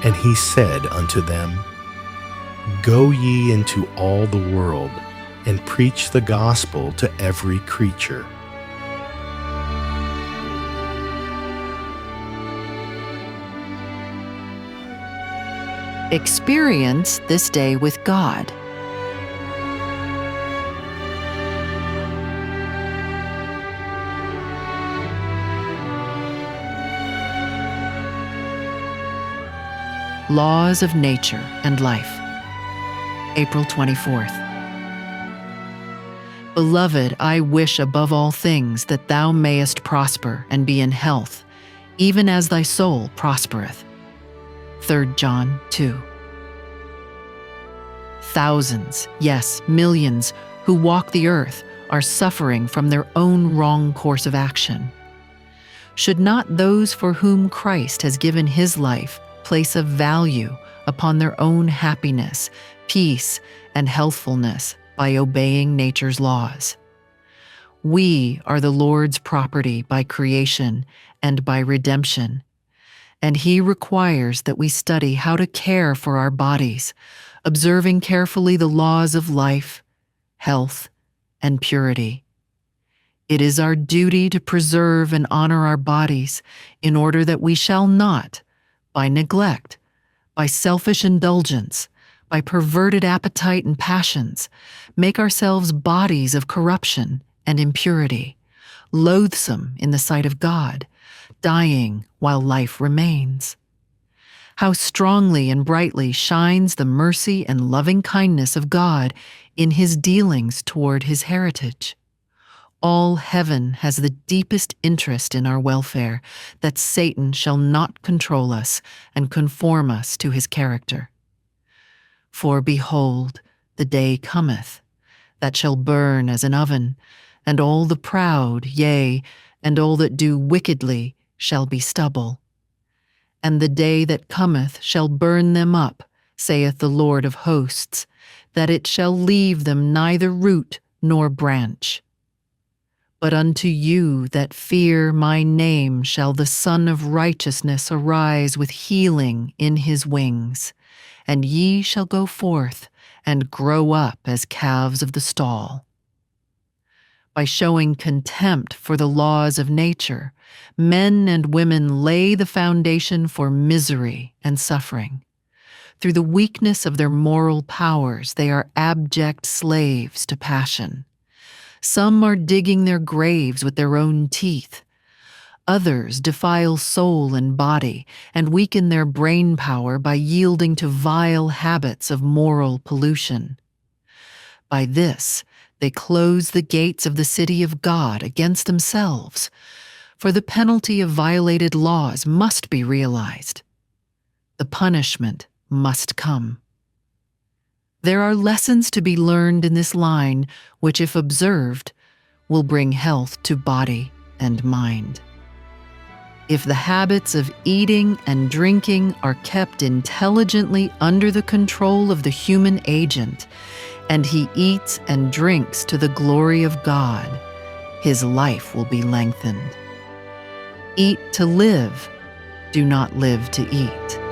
And he said unto them, Go ye into all the world, and preach the gospel to every creature. Experience this day with God. Laws of Nature and Life, April 24th. Beloved, I wish above all things that thou mayest prosper and be in health, even as thy soul prospereth. 3 John 2. Thousands, yes, millions, who walk the earth are suffering from their own wrong course of action. Should not those for whom Christ has given his life place a value upon their own happiness, peace, and healthfulness by obeying nature's laws? We are the Lord's property by creation and by redemption, and he requires that we study how to care for our bodies, observing carefully the laws of life, health, and purity. It is our duty to preserve and honor our bodies in order that we shall not, by neglect, by selfish indulgence, by perverted appetite and passions, make ourselves bodies of corruption and impurity, loathsome in the sight of God, dying while life remains. How strongly and brightly shines the mercy and loving kindness of God in his dealings toward his heritage. All heaven has the deepest interest in our welfare, that Satan shall not control us and conform us to his character. For behold, the day cometh, that shall burn as an oven, and all the proud, yea, and all that do wickedly, shall be stubble. And the day that cometh shall burn them up, saith the Lord of hosts, that it shall leave them neither root nor branch. But unto you that fear my name shall the Son of Righteousness arise with healing in his wings, and ye shall go forth and grow up as calves of the stall. By showing contempt for the laws of nature, men and women lay the foundation for misery and suffering. Through the weakness of their moral powers, they are abject slaves to passion. Some are digging their graves with their own teeth. Others defile soul and body and weaken their brain power by yielding to vile habits of moral pollution. By this, they close the gates of the city of God against themselves, for the penalty of violated laws must be realized. The punishment must come. There are lessons to be learned in this line which, if observed, will bring health to body and mind. If the habits of eating and drinking are kept intelligently under the control of the human agent, and he eats and drinks to the glory of God, his life will be lengthened. Eat to live, do not live to eat.